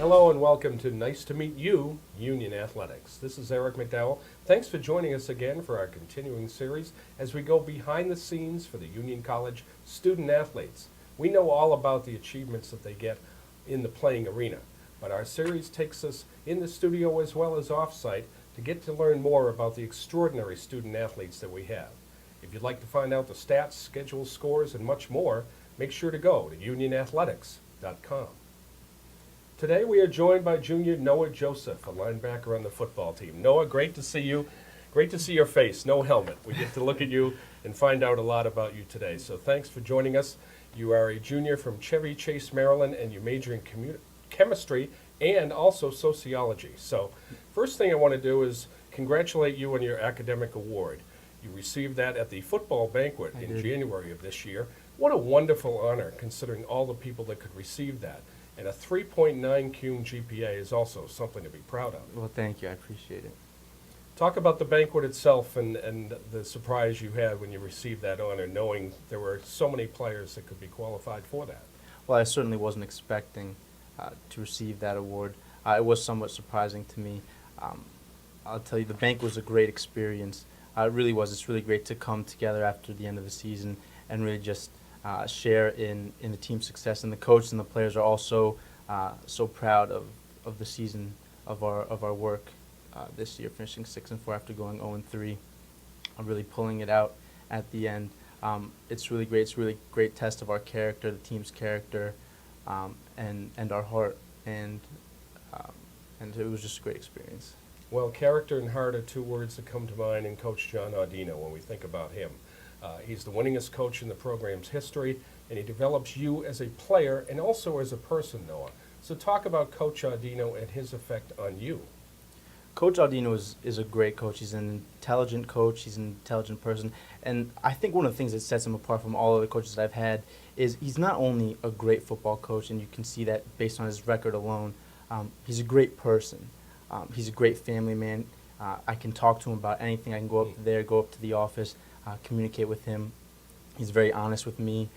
Hello and welcome to Nice to Meet You, Union Athletics. This is Eric McDowell. Thanks for joining us again for our continuing series as we go behind the scenes for the Union College student athletes. We know all about the achievements that they get in the playing arena, but our series takes us in the studio as well as off-site to get to learn more about the extraordinary student athletes that we have. If you'd like to find out the stats, schedules, scores, and much more, make sure to go to unionathletics.com. Today we are joined by junior Noah Joseph, a linebacker on the football team. Noah, great to see you. Great to see your face, no helmet. We get to look at you and find out a lot about you today. So thanks for joining us. You are a junior from Chevy Chase, Maryland, and you major in chemistry and also sociology. So first thing I want to do is congratulate you on your academic award. You received that at the football banquet in January of this year. What a wonderful honor, considering all the people that could receive that. And a 3.9 cum GPA is also something to be proud of. Well, thank you. I appreciate it. Talk about the banquet itself and the surprise you had when you received that honor, knowing there were so many players that could be qualified for that. Well, I certainly wasn't expecting to receive that award. It was somewhat surprising to me. I'll tell you, the banquet was a great experience. It really was. It's really great to come together after the end of the season and really just share in the team's success, and the coach and the players are also so proud of the season of our work this year, finishing 6-4 after going 0-3. Really pulling it out at the end. It's really great. It's a really great test of our character, the team's character, and our heart, and it was just a great experience. Well, character and heart are two words that come to mind in Coach John Audino when we think about him. He's the winningest coach in the program's history, and he develops you as a player and also as a person, Noah. So talk about Coach Audino and his effect on you. Coach Audino is a great coach. He's an intelligent coach. He's an intelligent person. And I think one of the things that sets him apart from all other coaches that I've had is he's not only a great football coach, and you can see that based on his record alone, he's a great person. He's a great family man. I can talk to him about anything. I can go up there, go up to the office, communicate with him. He's very honest with me.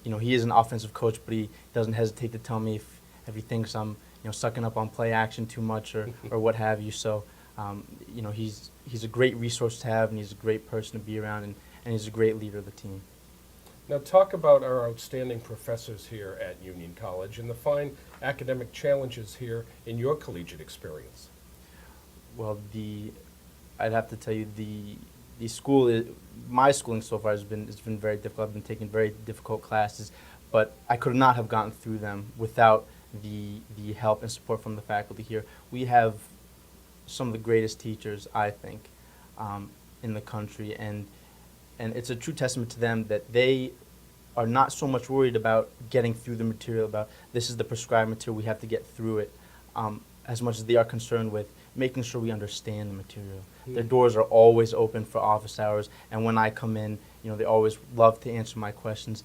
He is an offensive coach, but he doesn't hesitate to tell me if he thinks I'm sucking up on play action too much or what have you. So, he's a great resource to have, and he's a great person to be around, and he's a great leader of the team. Now talk about our outstanding professors here at Union College and the fine academic challenges here in your collegiate experience. Well, I'd have to tell you the school, my schooling so far has been very difficult. I've been taking very difficult classes, but I could not have gotten through them without the help and support from the faculty here. We have some of the greatest teachers, I think, in the country, and it's a true testament to them that they are not so much worried about getting through the material, about this is the prescribed material, we have to get through it, as much as they are concerned with making sure we understand the material. Their doors are always open for office hours, and when I come in, they always love to answer my questions.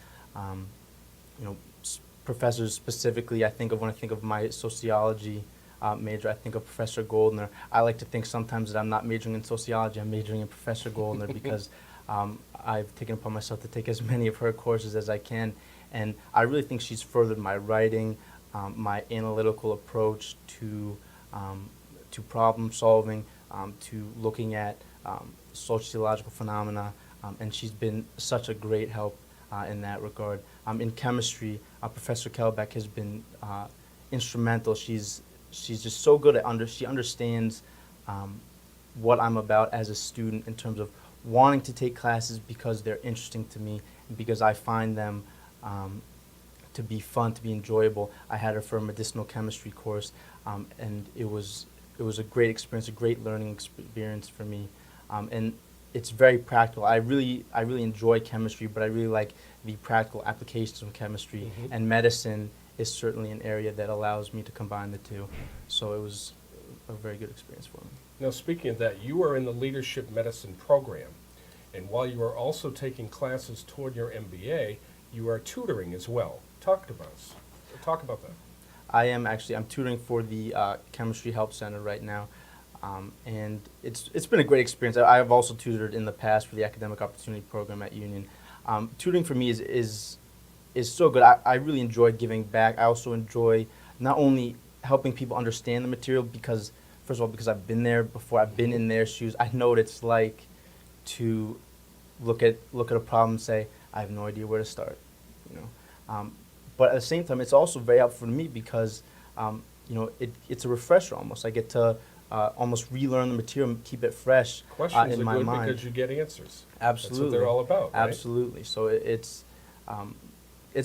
Professors specifically, when I think of my sociology major, I think of Professor Goldner. I like to think sometimes that I'm not majoring in sociology, I'm majoring in Professor Goldner because I've taken upon myself to take as many of her courses as I can, and I really think she's furthered my writing, my analytical approach to problem solving, to looking at sociological phenomena, and she's been such a great help in that regard. In chemistry, Professor Kelbeck has been instrumental. She's just so good at she understands what I'm about as a student in terms of wanting to take classes because they're interesting to me and because I find them to be fun, to be enjoyable. I had her for a medicinal chemistry course, and it was a great experience, a great learning experience for me, and it's very practical. I really enjoy chemistry, but I really like the practical applications of chemistry, and medicine is certainly an area that allows me to combine the two. So it was a very good experience for me. Now speaking of that, you are in the leadership medicine program, and while you are also taking classes toward your MBA, you are tutoring as well. Talk about that. I'm tutoring for the Chemistry Help Center right now, and it's been a great experience. I've also tutored in the past for the Academic Opportunity Program at Union. Tutoring for me is so good. I really enjoy giving back. I also enjoy not only helping people understand the material because, first of all, because I've been there before, I've been in their shoes. I know what it's like to look at a problem and say, I have no idea where to start, you know. But at the same time, it's also very helpful for me because, you know, it's a refresher almost. I get to almost relearn the material and keep it fresh Questions in are my good mind. because you get answers. Absolutely. That's what they're all about, right? Absolutely. So it's a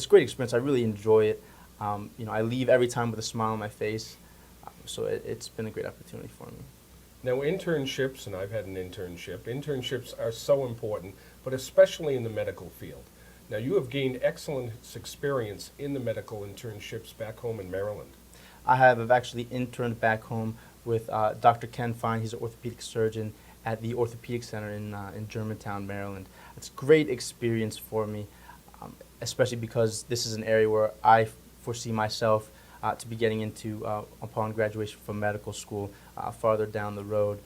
great experience. I really enjoy it. You know, I leave every time with a smile on my face. So it's been a great opportunity for me. Now, internships, and I've had an internship, internships are so important, but especially in the medical field. Now, you have gained excellent experience in the medical internships back home in Maryland. I've actually interned back home with Dr. Ken Fine. He's an orthopedic surgeon at the Orthopedic Center in Germantown, Maryland. It's a great experience for me, especially because this is an area where I foresee myself to be getting into upon graduation from medical school farther down the road,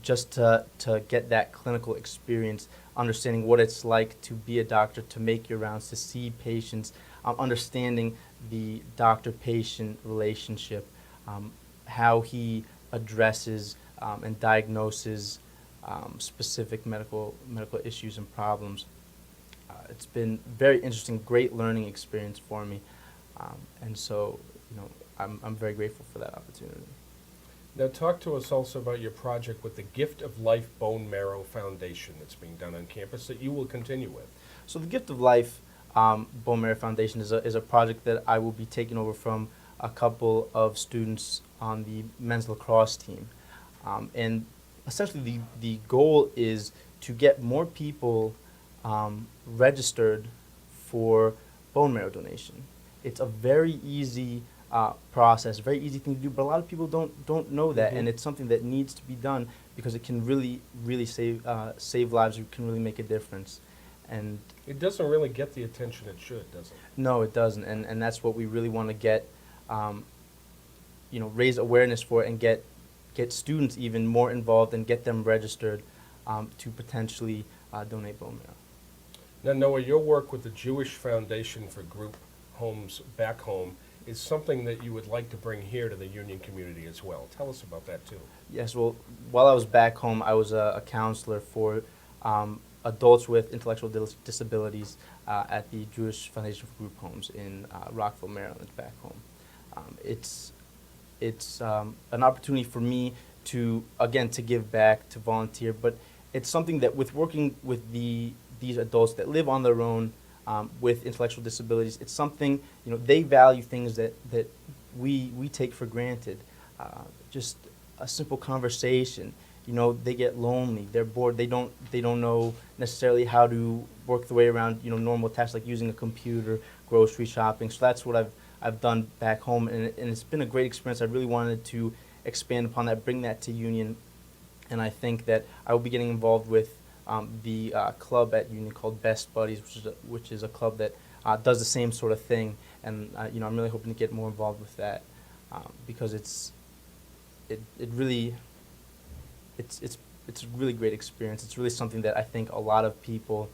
just to get that clinical experience, understanding what it's like to be a doctor, to make your rounds, to see patients, understanding the doctor-patient relationship, how he addresses and diagnoses specific medical issues and problems. It's been very interesting, great learning experience for me, and so, you know, I'm very grateful for that opportunity. Now, talk to us also about your project with the Gift of Life Bone Marrow Foundation that's being done on campus that you will continue with. So the Gift of Life Bone Marrow Foundation is a project that I will be taking over from a couple of students on the men's lacrosse team, and essentially the goal is to get more people registered for bone marrow donation. It's a very easy process, very easy thing to do, but a lot of people don't know that, and it's something that needs to be done because it can really save lives. It can really make a difference, and it doesn't really get the attention it should, does it? No, it doesn't, and that's what we really want to get, you know, raise awareness for it and get students even more involved and get them registered to potentially donate bone marrow. Now, Noah, your work with the Jewish Foundation for Group Homes back home is something that you would like to bring here to the Union community as well. Tell us about that, too. Yes, well, while I was back home, I was a counselor for adults with intellectual disabilities at the Jewish Foundation for Group Homes in Rockville, Maryland, back home. It's an opportunity for me to, again, to give back, to volunteer, but it's something that with working with these adults that live on their own with intellectual disabilities, it's something, you know, they value things that we take for granted. Just a simple conversation, you know, they get lonely, they're bored, they don't know necessarily how to work their way around, you know, normal tasks like using a computer, grocery shopping. So that's what I've done back home, and it's been a great experience. I really wanted to expand upon that, bring that to Union, and I think that I will be getting involved with the club at Union called Best Buddies, which is a club that does the same sort of thing, and you know, I'm really hoping to get more involved with that because it's a really great experience. It's really something that I think a lot of people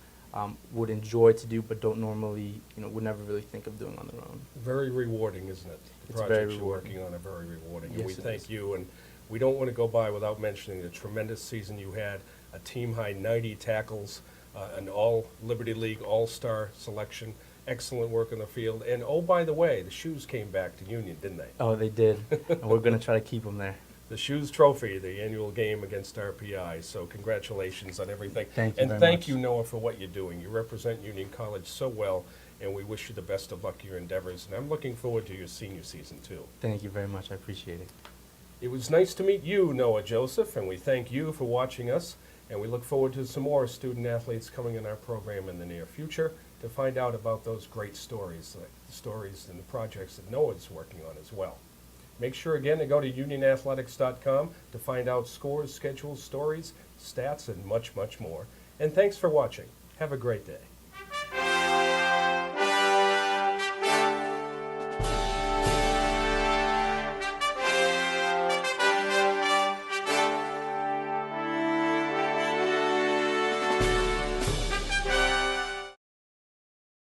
would enjoy to do, but don't normally, you know, would never really think of doing on their own. Very rewarding, isn't it? The It's projects very you're rewarding. working on are very rewarding, and Yes, we it thank is. you. And we don't want to go by without mentioning the tremendous season you had, a team-high 90 tackles, an all-Liberty League all-star selection, excellent work in the field. And oh, by the way, the shoes came back to Union, didn't they? Oh, they did, and we're going to try to keep them there. The Shoes Trophy, the annual game against RPI. So congratulations on everything. Thank you and very thank much. you, Noah, for what you're doing. You represent Union College so well, and we wish you the best of luck in your endeavors. And I'm looking forward to your senior season, too. Thank you very much. I appreciate it. It was nice to meet you, Noah Joseph, and we thank you for watching us. And we look forward to some more student athletes coming in our program in the near future to find out about those great stories, like the stories and the projects that Noah's working on as well. Make sure again to go to unionathletics.com to find out scores, schedules, stories, stats, and much, much more. And thanks for watching. Have a great day.